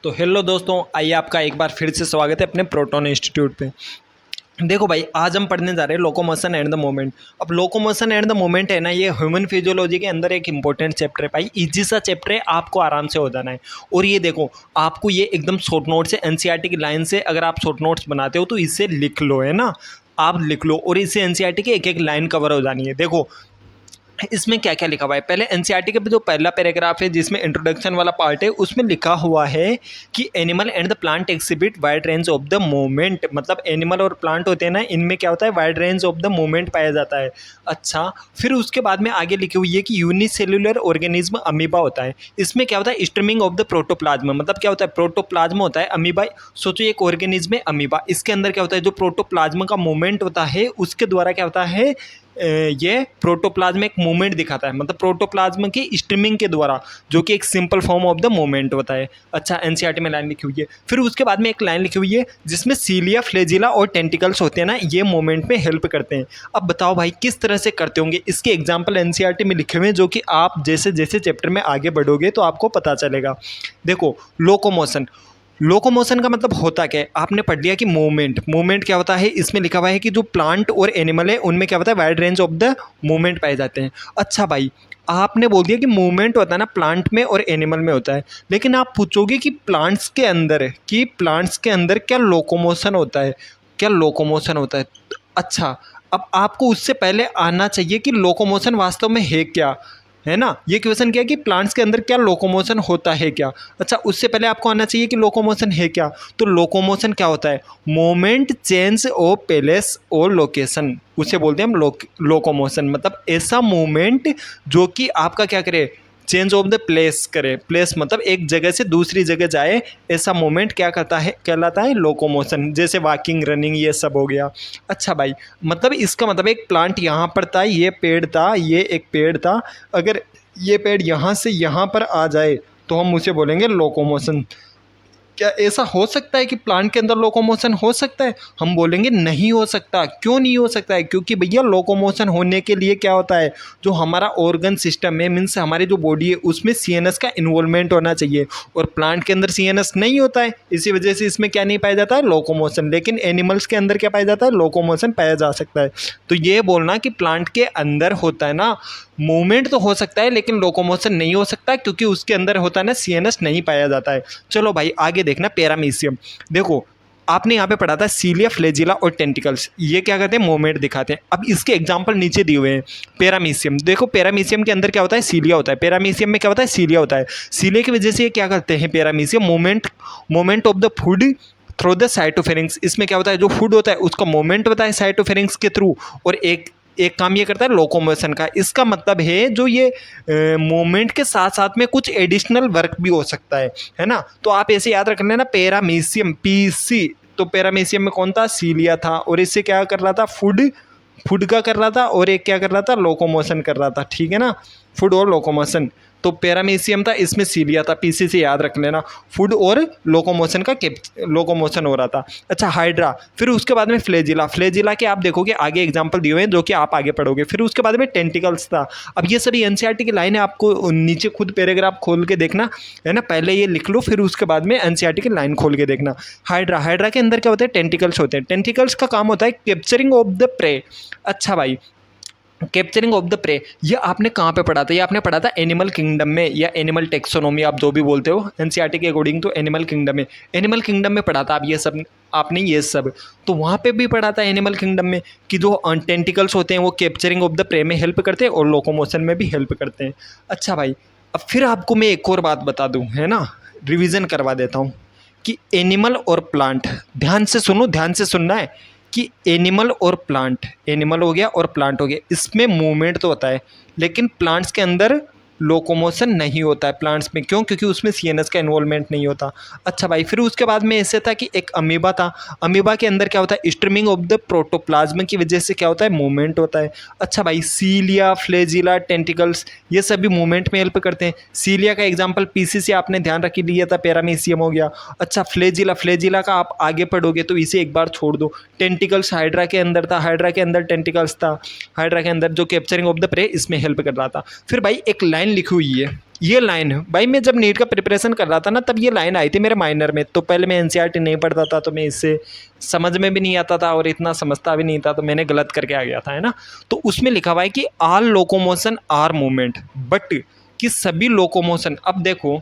तो हेलो दोस्तों, आइए आपका एक बार फिर से स्वागत है अपने प्रोटोन इंस्टीट्यूट पे। देखो भाई, आज हम पढ़ने जा रहे हैं लोकोमोशन एंड द मूवमेंट। अब लोकोमोशन एंड द मूवमेंट है ना, ये ह्यूमन फिजियोलॉजी के अंदर एक इंपॉर्टेंट चैप्टर है भाई। इजी सा चैप्टर है, आपको आराम से हो जाना है। और ये देखो, आपको ये एकदम शॉर्ट नोट से एनसीईआरटी की लाइन से अगर आप शॉर्ट नोट्स बनाते हो तो इससे लिख लो, है ना। आप लिख लो और इससे एनसीईआरटी की एक एक लाइन कवर हो जानी है। देखो इसमें क्या क्या लिखा हुआ है। पहले एनसीईआरटी का जो पहला पैराग्राफ है जिसमें इंट्रोडक्शन वाला पार्ट है, उसमें लिखा हुआ है कि animal and the plant exhibit wide range of the movement. मतलब एनिमल और प्लांट होते हैं ना, इनमें क्या होता है, wide range of the movement पाया जाता है। अच्छा, फिर उसके बाद में आगे लिखी हुई है कि यूनिसेल्युलर ऑर्गेनिज्म अमीबा होता है। इसमें क्या होता है, स्ट्रीमिंग ऑफ द प्रोटोप्लाज्म। मतलब क्या होता है, प्रोटोप्लाज्म होता है, अमीबा सोचो एक ऑर्गेनिज्म है अमीबा, इसके अंदर क्या होता है, जो प्रोटोप्लाज्म का मूवमेंट होता है उसके द्वारा क्या होता है, ये प्रोटोप्लाज्म एक मूवमेंट दिखाता है। मतलब प्रोटोप्लाज्म की स्ट्रीमिंग के द्वारा, जो कि एक simple form of the movement होता है। अच्छा, एनसीईआरटी में लाइन लिखी हुई है। फिर उसके बाद में एक लाइन लिखी हुई है जिसमें सीलिया, फ्लैजिला और टेंटिकल्स होते हैं ना, ये मूवमेंट में हेल्प करते हैं। अब बताओ भाई किस तरह से करते होंगे, इसके एग्जाम्पल एनसीईआरटी में लिखे हुए हैं, जो कि आप जैसे जैसे चैप्टर में आगे बढ़ोगे तो आपको पता चलेगा। देखो, लोकोमोशन, लोकोमोशन का मतलब होता क्या है, आपने पढ़ लिया कि मूवमेंट। मूवमेंट क्या होता है, इसमें लिखा हुआ है कि जो प्लांट और एनिमल है उनमें क्या होता है, wide range of the movement पाए जाते हैं। अच्छा भाई, आपने बोल दिया कि मूवमेंट होता है ना प्लांट में और एनिमल में होता है, लेकिन आप पूछोगे कि प्लांट्स के अंदर, कि प्लांट्स के अंदर क्या लोकोमोशन होता है, क्या लोकोमोशन होता है। अच्छा, अब आपको उससे पहले आना चाहिए कि लोकोमोशन वास्तव में है क्या, है ना। ये क्वेश्चन क्या है कि प्लांट्स के अंदर क्या लोकोमोशन होता है क्या। अच्छा, उससे पहले आपको आना चाहिए कि लोकोमोशन है क्या। तो लोकोमोशन क्या होता है, मोमेंट चेंज ऑफ प्लेस और लोकेशन, उसे बोलते हैं हम लोकोमोशन। मतलब ऐसा मूवमेंट जो कि आपका क्या करे, चेंज ऑफ द प्लेस करे। प्लेस मतलब एक जगह से दूसरी जगह जाए, ऐसा मूवमेंट क्या करता है, कहलाता है लोकोमोशन। जैसे वॉकिंग, रनिंग, ये सब हो गया। अच्छा भाई, मतलब इसका मतलब एक प्लांट यहाँ पर था, ये पेड़ था, ये एक पेड़ था, अगर ये पेड़ यहाँ से यहाँ पर आ जाए तो हम उसे बोलेंगे लोकोमोशन। क्या ऐसा हो सकता है कि प्लांट के अंदर लोकोमोशन हो सकता है, हम बोलेंगे नहीं हो सकता। क्यों नहीं हो सकता है, क्योंकि भैया लोकोमोशन होने के लिए क्या होता है, जो हमारा ऑर्गन सिस्टम है, मीन्स हमारी जो बॉडी है, उसमें सीएनएस का इन्वॉल्वमेंट होना चाहिए, और प्लांट के अंदर सीएनएस नहीं होता है, इसी वजह से इसमें क्या नहीं पाया जाता है, लोकोमोशन। लेकिन एनिमल्स के अंदर क्या पाया जाता है, लोकोमोशन पाया जा सकता है। तो ये बोलना कि प्लांट के अंदर होता है ना मूवमेंट तो हो सकता है लेकिन लोकोमोशन नहीं हो सकता, क्योंकि उसके अंदर होता है ना सीएनएस नहीं पाया जाता है। चलो भाई आगे देखना, पैरामीशियम। देखो, आपने यहाँ पे पढ़ा था सीलिया, फ्लैजिला और टेंटिकल्स, ये क्या करते हैं, मूवमेंट दिखाते हैं। अब इसके एग्जांपल नीचे दिए हुए हैं। पैरामीशियम, देखो पैरामीशियम के अंदर क्या होता है, सीलिया होता है। पैरामीशियम में क्या होता है, सीलिया होता है। सीलिया की वजह से ये क्या करते हैं, paramecium movement of the food through the cytopharynx. इसमें क्या होता है, जो फूड होता है उसका मूवमेंट होता है साइटोफेरिंक्स के थ्रू, और एक काम ये करता है लोकोमोशन का। इसका मतलब है जो ये मूवमेंट के साथ साथ में कुछ एडिशनल वर्क भी हो सकता है ना। तो आप ऐसे याद रख लेना, पैरामीशियम, पीसी। तो पैरामीशियम में कौन था, सीलिया था, और इससे क्या कर रहा था, फूड का कर रहा था, और एक क्या कर रहा था, लोकोमोशन कर रहा था। ठीक है ना, फूड और लोकोमोशन। तो पैरामीशियम था, इसमें सीलिया था, पीसी से याद रख लेना। फूड और लोकोमोशन का लोकोमोशन हो रहा था। अच्छा, हाइड्रा। फिर उसके बाद में फ्लैजिला। फ्लैजिला के आप देखोगे आगे एग्जांपल दिए हुए हैं जो कि आप आगे पढ़ोगे। फिर उसके बाद में टेंटिकल्स था। अब ये सभी एनसीईआरटी की लाइन है, आपको नीचे खुद पैराग्राफ खोल के देखना है ना। पहले ये लिख लो, फिर उसके बाद में एनसीईआरटी की लाइन खोल के देखना। हाइड्रा के अंदर क्या होता है, टेंटिकल्स होते हैं। टेंटिकल्स का काम होता है कैप्चरिंग ऑफ द प्रे। अच्छा भाई, कैप्चरिंग ऑफ द प्रे, ये आपने कहाँ पे पढ़ा था, ये आपने पढ़ा था एनिमल किंगडम में, या एनिमल टेक्सोनोमी, आप जो भी बोलते हो एनसीईआरटी के अकॉर्डिंग तो एनिमल किंगडम में। एनिमल किंगडम में पढ़ा था आप ये सब, आपने ये सब तो वहाँ पे भी पढ़ा था एनिमल किंगडम में, कि जो टेंटिकल्स होते हैं वो कैप्चरिंग ऑफ द प्रे में हेल्प करते हैं और लोकोमोशन में भी हेल्प करते हैं। अच्छा भाई, अब फिर आपको मैं एक और बात बता दूँ, है ना, रिविज़न करवा देता हूँ कि एनिमल और प्लांट, ध्यान से सुनो, ध्यान से सुनना है कि एनिमल और प्लांट, एनिमल हो गया और प्लांट हो गया, इसमें मूवमेंट तो होता है, लेकिन प्लांट्स के अंदर लोकोमोशन नहीं होता है। प्लांट्स में क्यों, क्योंकि उसमें सीएनएस का इन्वॉल्वमेंट नहीं होता। अच्छा भाई, फिर उसके बाद में ऐसे था कि एक अमीबा था। अमीबा के अंदर क्या होता है, स्ट्रीमिंग ऑफ द प्रोटोप्लाज्म की वजह से क्या होता है, मूवमेंट होता है। अच्छा भाई, सीलिया, फ्लैजिला, टेंटिकल्स, ये सभी मूवमेंट में हेल्प करते हैं। सीलिया का एग्जाम्पल पीसी से आपने ध्यान रख लिया था, पैरामीशियम हो गया। अच्छा, फ्लैजिला का आप आगे पढ़ोगे तो इसे एक बार छोड़ दो। टेंटिकल्स हाइड्रा के अंदर था, हाइड्रा के अंदर टेंटिकल्स था, हाइड्रा के अंदर जो कैप्चरिंग ऑफ द प्रे इसमें हेल्प कर रहा था। फिर भाई एक लाइन लिखी हुई है, ये लाइन भाई मैं जब नीट का प्रिपरेशन कर रहा था ना तब ये लाइन आई थी मेरे माइनर में। तो पहले मैं एनसीईआरटी नहीं पढ़ता था तो मैं इससे समझ में भी नहीं आता था और इतना समझता भी नहीं था, तो मैंने गलत करके आ गया था, है ना। तो उसमें लिखा हुआ है कि all locomotion are movement, but कि सभी लोकोमोशन। अब देखो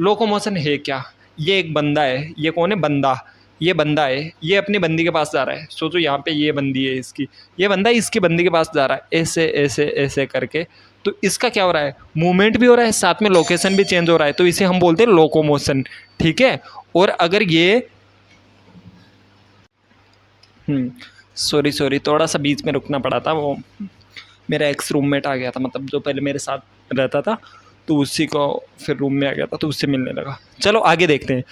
लोकोमोशन है क्या, ये एक बंदा है, ये कौन है, बंदा, ये बंदा है, ये अपनी बंदी के पास जा रहा है। सोचो यहाँ पे ये बंदी है इसकी, ये बंदा इसकी बंदी के पास जा रहा है, ऐसे ऐसे ऐसे करके। तो इसका क्या हो रहा है, मूवमेंट भी हो रहा है, साथ में लोकेशन भी चेंज हो रहा है, तो इसे हम बोलते हैं लोकोमोशन, ठीक है। और अगर ये सॉरी थोड़ा सा बीच में रुकना पड़ा था, वो मेरा एक्स रूममेट आ गया था, मतलब जो पहले मेरे साथ रहता था, तो उसी को फिर रूम में आ गया था तो उससे मिलने लगा। चलो आगे देखते हैं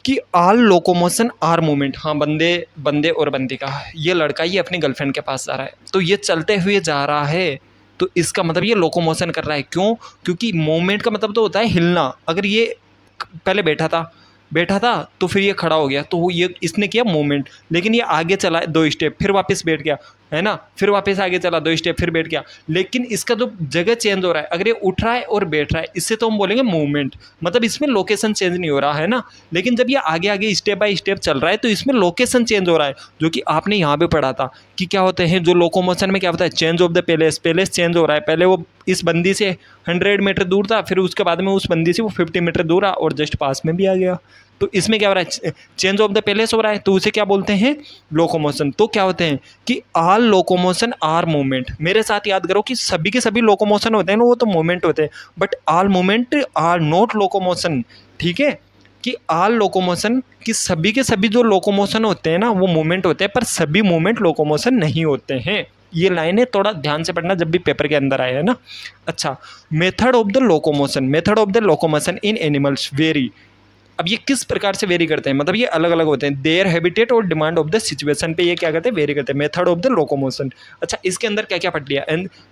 कि ऑल लोकोमोशन आर मूवमेंट। हाँ, बंदे और बंदी का, ये लड़का ये अपनी गर्लफ्रेंड के पास जा रहा है, तो ये चलते हुए जा रहा है, तो इसका मतलब ये लोकोमोशन कर रहा है। क्यों, क्योंकि मूवमेंट का मतलब तो होता है हिलना। अगर ये पहले बैठा था तो फिर ये खड़ा हो गया, तो ये इसने किया मूवमेंट। लेकिन ये आगे चला 2 स्टेप, फिर वापस बैठ गया, है ना, फिर वापस आगे चला 2 स्टेप, फिर बैठ गया। लेकिन इसका जो जगह चेंज हो रहा है, अगर ये उठ रहा है और बैठ रहा है, इससे तो हम बोलेंगे मूवमेंट, मतलब इसमें लोकेशन चेंज नहीं हो रहा है ना। लेकिन जब ये आगे आगे स्टेप बाय स्टेप चल रहा है तो इसमें लोकेशन चेंज हो रहा है, जो कि आपने यहाँ पे पढ़ा था कि क्या होते हैं जो लोकोमोशन में क्या होता है, change of the place change हो रहा है। पहले वो इस बंदी से 100 मीटर दूर था, फिर उसके बाद में उस बंदी से वो 50 मीटर दूर आ और जस्ट पास में भी आ गया। तो इसमें क्या हो रहा है, चेंज ऑफ द प्लेस हो रहा है, तो उसे क्या बोलते हैं, लोकोमोशन। तो क्या होते हैं कि ऑल लोकोमोशन आर मूवमेंट। मेरे साथ याद करो कि सभी के सभी लोकोमोशन होते हैं ना, वो तो मूवमेंट होते हैं, but all movement are not locomotion, ठीक है। कि ऑल लोकोमोशन, कि सभी के सभी जो लोकोमोशन होते हैं ना वो मूवमेंट होते हैं, पर सभी मूवमेंट लोकोमोशन नहीं होते हैं। ये लाइनें थोड़ा ध्यान से पढ़ना जब भी पेपर के अंदर आए, है ना। अच्छा, method of the locomotion in animals very. अब ये किस प्रकार से वेरी करते हैं, मतलब ये अलग अलग होते हैं। देयर हैबिटेट और डिमांड ऑफ द सिचुएशन पे ये क्या करते हैं, वेरी करते हैं। Method of the locomotion. अच्छा, इसके अंदर क्या क्या पढ़ लिया,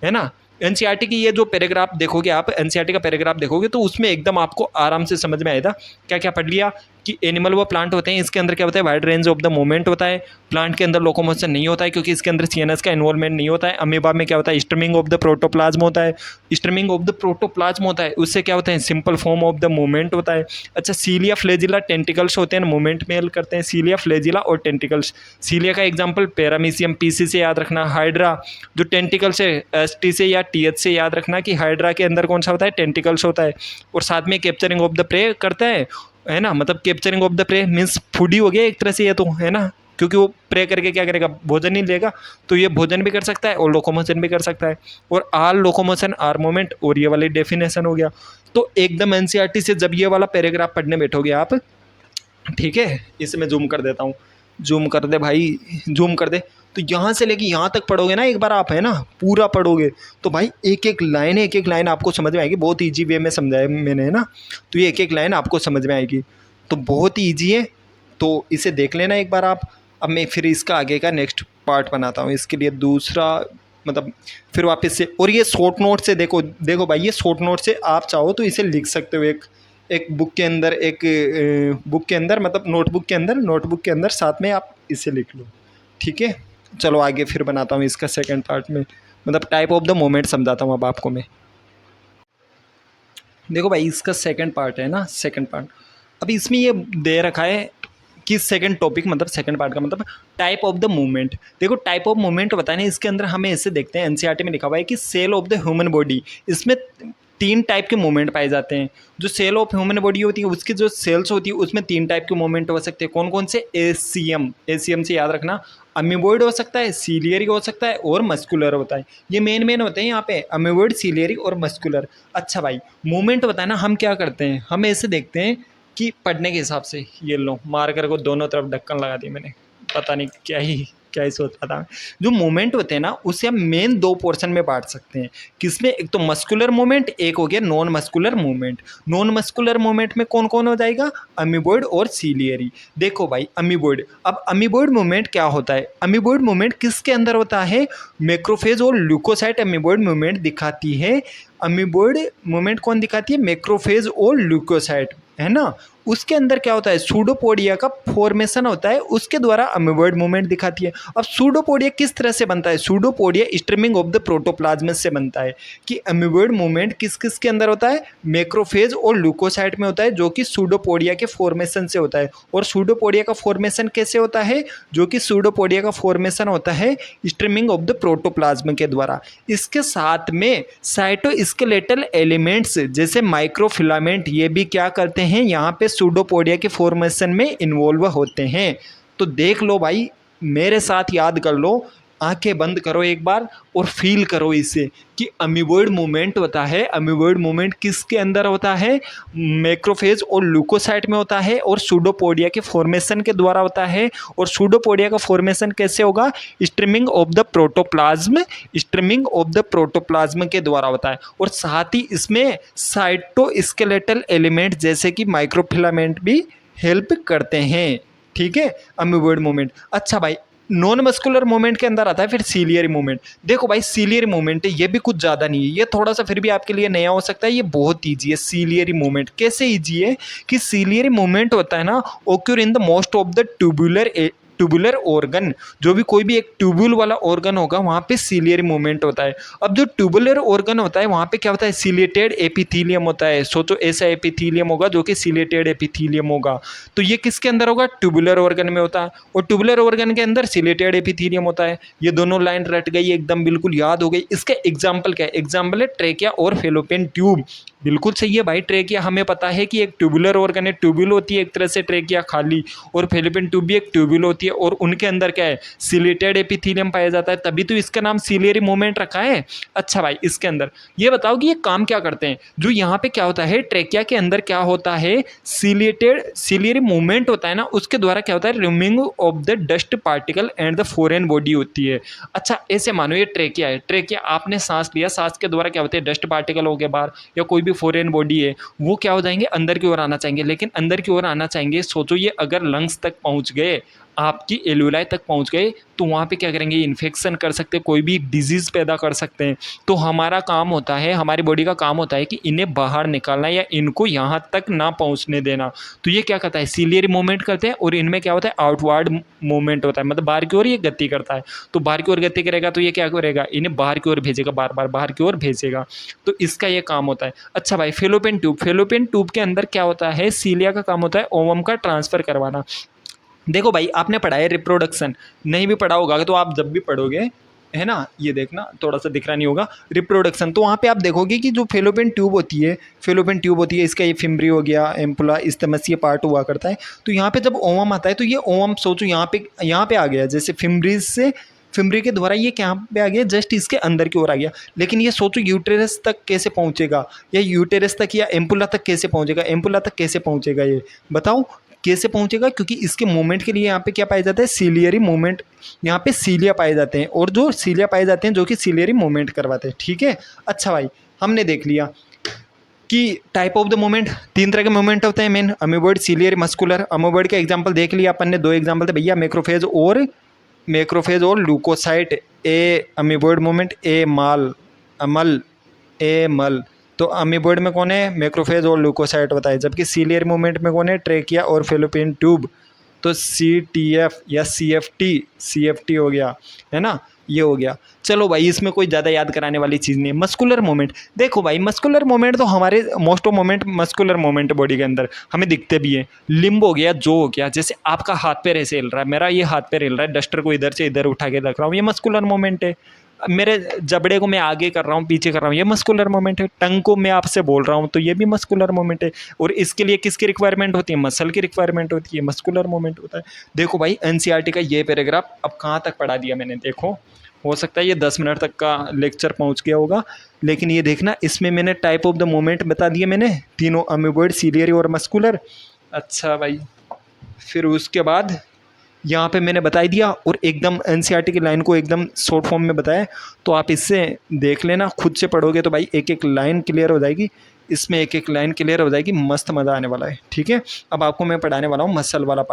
है ना। एनसीईआरटी की ये जो पैराग्राफ देखोगे आप, एनसीईआरटी का पैराग्राफ देखोगे तो उसमें एकदम आपको आराम से समझ में आएगा क्या क्या पढ़ लिया। कि एनिमल व प्लांट होते हैं, इसके अंदर क्या होता है, wide range of the movement होता है। प्लांट के अंदर लोकोमोशन नहीं होता है क्योंकि इसके अंदर सीएनएस का इन्वॉल्वमेंट नहीं होता है। अमीबा में क्या होता है, स्ट्रीमिंग ऑफ द प्रोटोप्लाज्म होता है, उससे क्या होता है, simple form of the movement होता है। अच्छा, सीलिया फ्लेजिला टेंटिकल्स होते हैं, मूवमेंट मेल करते हैं, सीलिया फ्लेजिला और टेंटिकल्स। सीलिया का एग्जाम्पल पैरामीशियम, पीसी से याद रखना। हाइड्रा जो टेंटिकल्स है, एसटी से या टीएच से याद रखना कि हाइड्रा के अंदर कौन सा होता है, टेंटिकल्स होता है। और साथ में कैप्चरिंग ऑफ द प्रे करता है ना, मतलब capturing of the prey means foodie हो गया एक तरह से ये तो, है ना, क्योंकि वो प्रे करके क्या करेगा, भोजन ही लेगा, तो ये भोजन भी कर सकता है और लोकोमोशन भी कर सकता है। और आल लोकोमोशन आर मूवमेंट, और ये वाली डेफिनेशन हो गया। तो एकदम एनसीईआरटी से जब ये वाला पैराग्राफ पढ़ने बैठोगे आप, ठीक है, इसे मैं जूम कर देता हूँ, जूम कर दे भाई, जूम कर दे। तो यहाँ से लेके यहाँ तक पढ़ोगे ना एक बार आप, है ना, पूरा पढ़ोगे तो भाई एक एक लाइन आपको समझ में आएगी। बहुत ईजी वे में समझाया मैंने, है ना। तो ये एक एक लाइन आपको समझ में आएगी, तो बहुत ही ईजी है, तो इसे देख लेना एक बार आप। अब मैं फिर इसका आगे का नेक्स्ट पार्ट बनाता हूँ, इसके लिए दूसरा, मतलब फिर वापस से। और ये शॉर्ट नोट से देखो भाई, ये शॉर्ट नोट से आप चाहो तो इसे लिख सकते हो, एक बुक के अंदर, बुक के अंदर, मतलब नोटबुक के अंदर साथ में आप इसे लिख लो, ठीक है। चलो आगे फिर बनाता हूँ इसका सेकंड पार्ट में, मतलब टाइप ऑफ द मोमेंट समझाता हूँ अब आपको मैं। देखो भाई, इसका सेकंड पार्ट है ना, सेकंड पार्ट। अब इसमें ये दे रखा है कि सेकंड टॉपिक, मतलब सेकंड पार्ट का मतलब टाइप ऑफ द मूवमेंट। देखो टाइप ऑफ मूवमेंट बताने, इसके अंदर हमें ऐसे देखते हैं, एनसीईआरटी में लिखा हुआ है कि cell of the human body, इसमें 3 टाइप के मूवमेंट पाए जाते हैं। जो सेल ऑफ ह्यूमन बॉडी होती है, उसकी जो सेल्स होती है उसमें 3 टाइप के मूवमेंट हो सकते हैं। कौन कौन से, एसीएम से याद रखना, अमीबॉइड हो सकता है, सीलियरी हो सकता है, और मस्कुलर होता है। ये मेन होते हैं यहाँ पे, अमीबॉइड, सीलियरी और मस्कुलर। अच्छा भाई, मूवमेंट बताना हम क्या करते हैं, हम ऐसे देखते हैं कि पढ़ने के हिसाब से, ये लो मार्कर को दोनों तरफ ढक्कन लगा दी मैंने, पता नहीं क्या ही सोच रहा था। जो मूवमेंट होते हैं ना उसे हम मेन 2 पोर्शन में बांट सकते हैं। किसमें, एक तो मस्कुलर मूवमेंट, एक हो गया non muscular movement. Non muscular movement में कौन कौन हो जाएगा, अमीबॉइड और सीलियरी। देखो भाई, अमीबॉइड, अब अमीबॉइड मूवमेंट क्या होता है, अमीबॉइड मूवमेंट किसके अंदर होता है, मैक्रोफेज और ल्यूकोसाइट अमीबॉइड मूवमेंट दिखाती है। अमीबॉइड मूवमेंट कौन दिखाती है, मैक्रोफेज और ल्यूकोसाइट, है ना। उसके अंदर क्या होता है, सूडोपोडिया का फॉर्मेशन होता है, उसके द्वारा अमीबॉइड मूवमेंट दिखाती है। अब सूडोपोडिया किस तरह से बनता है, pseudopodia streaming of the protoplasm से बनता है कि अमीबॉइड मूवमेंट किस किस के अंदर होता है, मैक्रोफेज और ल्यूकोसाइट में होता है, जो कि सूडोपोडिया के फॉर्मेशन से होता है। और सूडोपोडिया का फॉर्मेशन कैसे होता है, जो कि सूडोपोडिया का फॉर्मेशन होता है स्ट्रीमिंग ऑफ द प्रोटोप्लाज्म के द्वारा। इसके साथ में साइटोस्केलेटल एलिमेंट्स जैसे माइक्रोफिलामेंट ये भी क्या करते हैं, यहाँ पे सूडोपोडिया के फॉर्मेशन में इन्वॉल्व होते हैं। तो देख लो भाई, मेरे साथ याद कर लो, आंखें बंद करो एक बार और फील करो इसे कि अमीबॉइड मूवमेंट होता है। अमीबॉइड मूवमेंट किसके अंदर होता है, मैक्रोफेज और ल्यूकोसाइट में होता है और सूडोपोडिया के फॉर्मेशन के द्वारा होता है। और सूडोपोडिया का फॉर्मेशन कैसे होगा, streaming of the protoplasm, streaming of the protoplasm के द्वारा होता है। और साथ ही इसमें साइटोस्केलेटल एलिमेंट जैसे कि माइक्रोफिलामेंट भी हेल्प करते हैं। ठीक है, अमीबॉइड मूवमेंट। अच्छा भाई, नॉन मस्कुलर मूवमेंट के अंदर आता है फिर सीलियरी मूवमेंट। देखो भाई, सीलियरी मूवमेंट है, ये भी कुछ ज़्यादा नहीं है, ये थोड़ा सा फिर भी आपके लिए नया हो सकता है। ये बहुत ईजी है सीलियरी मूवमेंट। कैसे ईजी है कि सीलियरी मूवमेंट होता है ना, occur in the most of the tubular organ. जो भी कोई भी एक ट्यूब्यूल वाला ऑर्गन होगा वहाँ पे सीलियरी मूवमेंट होता है। अब जो ट्यूबुलर ऑर्गन होता है वहाँ पे क्या होता है, सिलेटेड एपिथीलियम होता है। सोचो ऐसा एपिथीलियम होगा जो कि सिलेटेड एपिथीलियम होगा। तो ये किसके अंदर होगा, ट्यूबुलर ऑर्गन में होता है। और ट्यूबुलर ऑर्गन के अंदर सिलेटेड एपिथीलियम होता है। ये दोनों लाइन रट गई एकदम, बिल्कुल याद हो गई। इसका एग्जाम्पल क्या है, एग्जाम्पल है ट्रेकिया और फेलोपियन ट्यूब। बिल्कुल सही है भाई, ट्रेकिया हमें पता है कि एक ट्यूबुलर ऑर्गन है, ट्यूब्यूल होती है एक तरह से ट्रेकिया खाली, और फेलोपियन ट्यूब भी एक ट्यूब्यूल होती है और उनके अंदर क्या है, सिलेटेड एपिथीलियम पाया जाता है, तभी तो इसका नाम सिलियरी मूवमेंट रखा है। अच्छा भाई, इसके अंदर ये बताओ कि ये काम क्या करते हैं। जो यहाँ पे क्या होता है, ट्रेकिया के अंदर क्या होता है, सिलियरी मूवमेंट होता है ना, उसके द्वारा क्या होता है, removing of the dust particle and the foreign body होती है। अच्छा, ऐसे मानो ये ट्रेकिया है, ट्रेकिया आपने सांस लिया, सांस के द्वारा क्या होते हैं, डस्ट पार्टिकल हो गए बाहर, या कोई भी फॉरेन बॉडी है वो क्या हो जाएंगे, अंदर की ओर आना चाहेंगे। लेकिन अंदर की ओर आना चाहेंगे, सोचो ये अगर लंग्स तक पहुंच गए, आपकी एल्यूलाई तक पहुंच गए, तो वहाँ पे क्या करेंगे, इन्फेक्शन कर सकते हैं, कोई भी डिजीज़ पैदा कर सकते हैं। तो हमारा काम होता है, हमारी बॉडी का काम होता है कि इन्हें बाहर निकालना या इनको यहाँ तक ना पहुँचने देना। तो ये क्या करता है, सीलियरी मूवमेंट करते हैं। और इनमें क्या होता है, आउटवर्ड मूवमेंट होता है, मतलब बाहर की ओर ये गति करता है। तो बाहर की ओर गति करेगा तो ये क्या करेगा, इन्हें बाहर की ओर भेजेगा, बार बार बाहर की ओर भेजेगा। तो इसका ये काम होता है। अच्छा भाई, फेलोपियन ट्यूब, फेलोपियन ट्यूब के अंदर क्या होता है, सीलिया का काम होता है ओवम का ट्रांसफ़र करवाना। देखो भाई, आपने पढ़ा है रिप्रोडक्शन, नहीं भी पढ़ा होगा तो आप जब भी पढ़ोगे, है ना, ये देखना थोड़ा सा दिख रहा नहीं होगा, रिप्रोडक्शन, तो वहाँ पे आप देखोगे कि जो फेलोपियन ट्यूब होती है, फेलोपियन ट्यूब होती है, इसका ये फिम्बरी हो गया, एम्पुला, इस्टमस, ये पार्ट हुआ करता है। तो यहाँ पे जब ओवम आता है तो ये ओवम सोचो यहाँ पे आ गया, जैसे फिम्बरीज से, फिम्बरी के द्वारा ये क्या पे आ गया, जस्ट इसके अंदर की ओर आ गया। लेकिन ये सोचो यूटेरस तक कैसे पहुँचेगा, या यूटेरस तक या एम्पुला तक कैसे पहुँचेगा, एम्पुला तक कैसे पहुँचेगा, ये बताओ कैसे पहुंचेगा। क्योंकि इसके मूवमेंट के लिए यहाँ पे क्या पाया जाता है, सीलियरी मूवमेंट, यहाँ पे सीलिया पाए जाते हैं, और जो सीलिया पाए जाते हैं जो कि सीलियरी मूवमेंट करवाते हैं। ठीक है, अच्छा भाई, हमने देख लिया कि टाइप ऑफ द मूवमेंट, 3 तरह के मूवमेंट होते हैं main, amoeboid, ciliary, muscular. Amoeboid का एग्जांपल देख लिया अपन ने, 2 एग्जांपल थे भैया, मैक्रोफेज और ल्यूकोसाइट। ए अमीबॉइड मूवमेंट, ए माल, अमल, ए मल। तो अमीबॉइड में कौन है, मैक्रोफेज और ल्यूकोसाइट बताए, जबकि सीलियर मूवमेंट में कौन है, ट्रेकिया और फेलोपियन ट्यूब। तो CTF या CFT हो गया, है ना, ये हो गया। चलो भाई, इसमें कोई ज़्यादा याद कराने वाली चीज़ नहीं है। मस्कुलर मूवमेंट, देखो भाई, मस्कुलर मूवमेंट तो हमारे most of movement muscular movement body के अंदर हमें दिखते भी हैं। लिम्ब हो गया, जो हो गया, जैसे आपका हाथ पैर ऐसे हिल रहा है, मेरा ये हाथ पैर हिल रहा है, डस्टर को इधर से इधर उठा के रख रहा हूँ, ये मस्कुलर मूवमेंट है। मेरे जबड़े को मैं आगे कर रहा हूँ, पीछे कर रहा हूँ, ये मस्कुलर मूवमेंट है। टंग को मैं आपसे बोल रहा हूँ तो ये भी मस्कुलर मूवमेंट है। और इसके लिए किसकी रिक्वायरमेंट होती है, मसल की रिक्वायरमेंट होती है, मस्कुलर मूवमेंट होता है। देखो भाई, NCERT का ये पैराग्राफ अब कहाँ तक पढ़ा दिया मैंने, देखो, हो सकता है ये 10 मिनट तक का लेक्चर पहुँच गया होगा, लेकिन ये देखना, इसमें मैंने टाइप ऑफ द मूवमेंट बता दिए मैंने, तीनों, अमीबॉइड, सीलियरी और मस्कुलर। अच्छा भाई, फिर उसके बाद यहाँ पे मैंने बता दिया, और एकदम NCERT की लाइन को एकदम शॉर्ट फॉर्म में बताया। तो आप इससे देख लेना, खुद से पढ़ोगे तो भाई एक एक लाइन क्लियर हो जाएगी, इसमें एक एक लाइन क्लियर हो जाएगी, मस्त मज़ा आने वाला है। ठीक है, अब आपको मैं पढ़ाने वाला हूँ मसल वाला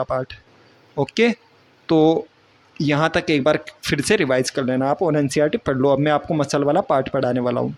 पार्ट। ओके, तो यहाँ तक एक बार फिर से रिवाइज कर लेना आप, और NCERT पढ़ लो। अब मैं आपको मसल वाला पार्ट पढ़ाने वाला हूँ।